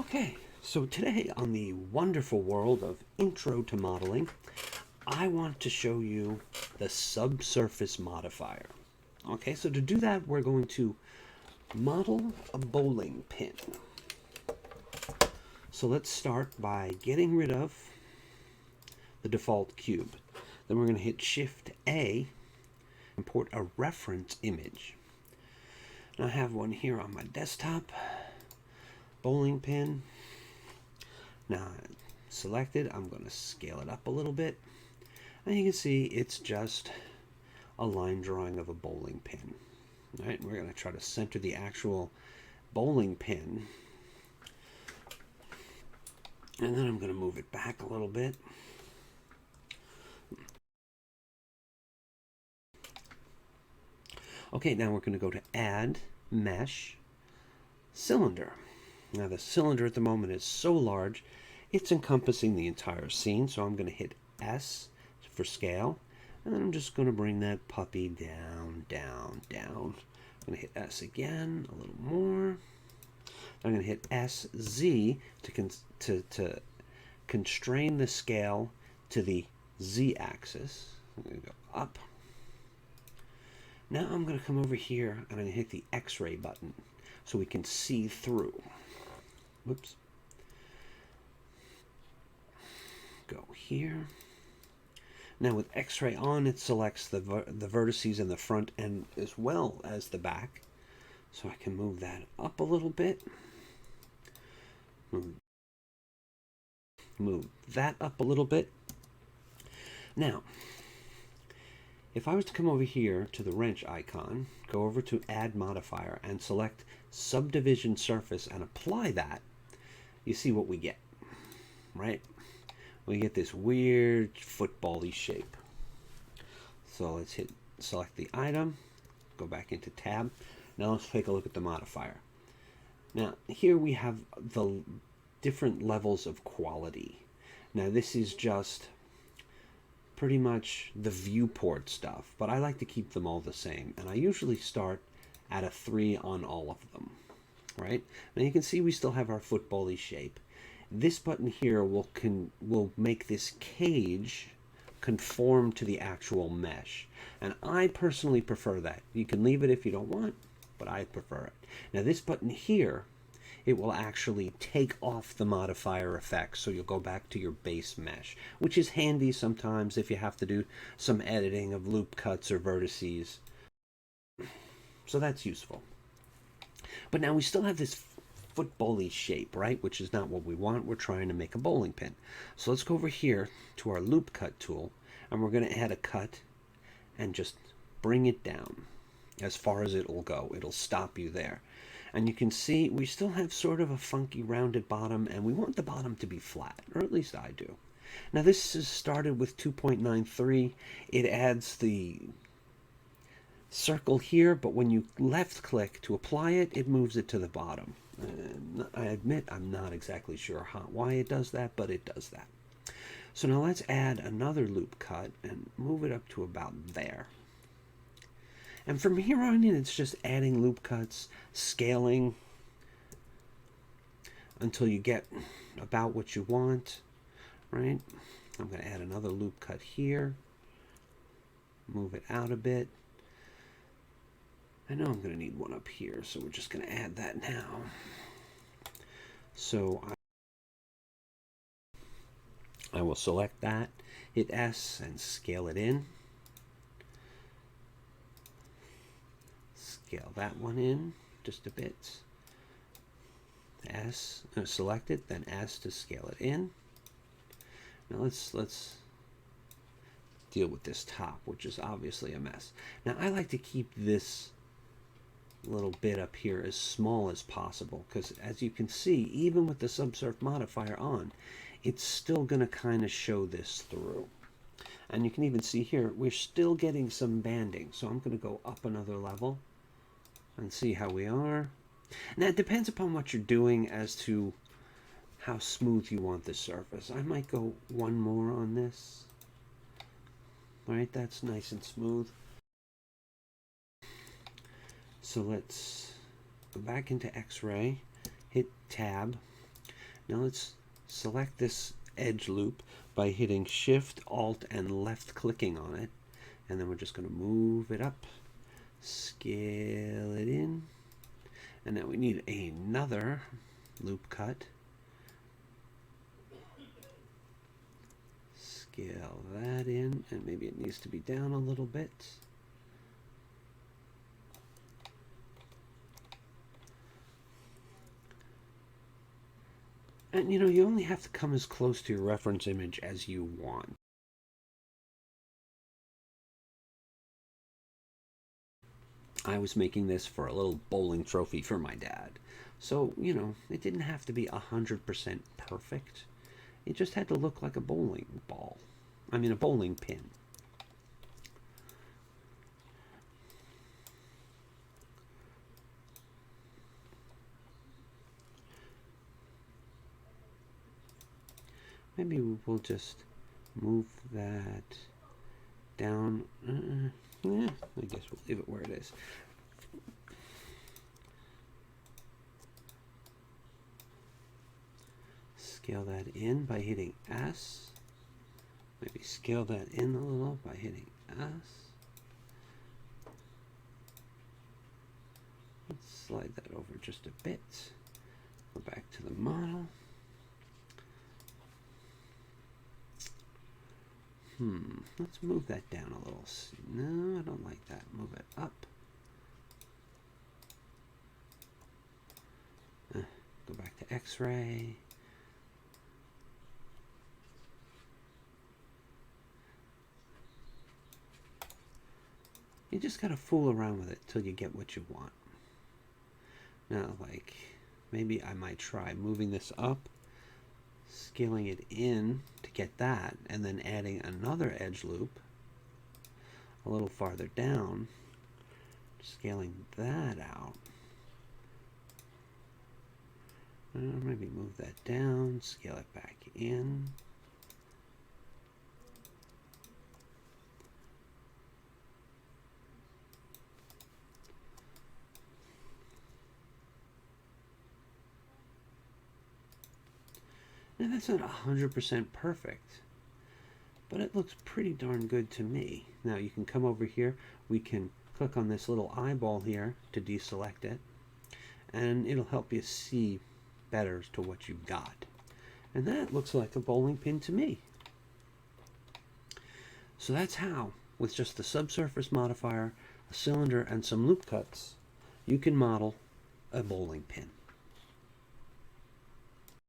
Okay, so today on the wonderful world of Intro to Modeling, I want to show you the Subsurface Modifier. Okay, so to do that, we're going to model a bowling pin. So let's start by getting rid of the default cube. Then we're going to hit Shift A, import a reference image. And I have one here on my desktop. Bowling pin. Now selected, I'm going to scale it up a little bit, and you can see it's just a line drawing of a bowling pin. All right, we're going to try to center the actual bowling pin, and then I'm going to move it back a little bit. Okay, now we're going to go to Add Mesh Cylinder. Now the cylinder at the moment is so large, it's encompassing the entire scene, so I'm going to hit S for scale, and then I'm just going to bring that puppy down, down, down. I'm going to hit S again, a little more. I'm going to hit SZ to constrain the scale to the Z axis. I'm going to go up. Now I'm going to come over here and I'm going to hit the X-ray button so we can see through. Whoops. Go here. Now with X-ray on, it selects the vertices in the front and as well as the back. So I can move that up a little bit. Move that up a little bit. Now, if I was to come over here to the wrench icon, go over to Add Modifier and select Subdivision Surface and apply that, you see what we get, right? We get this weird football-y shape. So let's select the item, go back into tab. Now let's take a look at the modifier. Now here we have the different levels of quality. Now this is just pretty much the viewport stuff, but I like to keep them all the same, and I usually start at a 3 on all of them. Right? Now you can see we still have our football-y shape. This button here will make this cage conform to the actual mesh. And I personally prefer that. You can leave it if you don't want, but I prefer it. Now this button here, it will actually take off the modifier effects, so you'll go back to your base mesh, which is handy sometimes if you have to do some editing of loop cuts or vertices. So that's useful. But now we still have this football-y shape, right? Which is not what we want. We're trying to make a bowling pin. So let's go over here to our loop cut tool, and we're going to add a cut and just bring it down as far as it will go. It'll stop you there. And you can see we still have sort of a funky rounded bottom, and we want the bottom to be flat, or at least I do. Now this is started with 2.93. It adds the circle here, but when you left click to apply it, it moves it to the bottom. I admit I'm not exactly sure why it does that, but it does that. So now let's add another loop cut and move it up to about there. And from here on in, it's just adding loop cuts, scaling until you get about what you want, right? I'm going to add another loop cut here, move it out a bit. I know I'm going to need one up here, so we're just going to add that now. So I will select that, hit S, and scale it in. Scale that one in just a bit. S, select it, then S to scale it in. Now let's deal with this top, which is obviously a mess. Now I like to keep this little bit up here as small as possible, because as you can see, even with the Subsurface Modifier on, it's still going to kind of show this through. And you can even see here, we're still getting some banding. So I'm going to go up another level and see how we are. Now it depends upon what you're doing as to how smooth you want the surface. I might go one more on this. All right, that's nice and smooth. So let's go back into X-ray, hit Tab, Now let's select this edge loop by hitting Shift, Alt, and left clicking on it. And then we're just going to move it up, scale it in, and now we need another loop cut. Scale that in, and maybe it needs to be down a little bit. And you know, you only have to come as close to your reference image as you want. I was making this for a little bowling trophy for my dad. So, you know, it didn't have to be 100% perfect. It just had to look like a bowling ball. I mean, a bowling pin. Maybe we'll just move that down. Yeah, I guess we'll leave it where it is. Scale that in by hitting S. Maybe scale that in a little by hitting S. Let's slide that over just a bit. Go back to the model. Let's move that down a little. No, I don't like that. Move it up. Go back to X-ray. You just gotta fool around with it till you get what you want. Now, like, maybe I might try moving this up, scaling it in to get that, and then adding another edge loop a little farther down, scaling that out. Maybe move that down, scale it back in. Now that's not 100% perfect, but it looks pretty darn good to me. Now you can come over here, we can click on this little eyeball here to deselect it, and it'll help you see better to what you've got. And that looks like a bowling pin to me. So that's how, with just the subsurface modifier, a cylinder, and some loop cuts, you can model a bowling pin.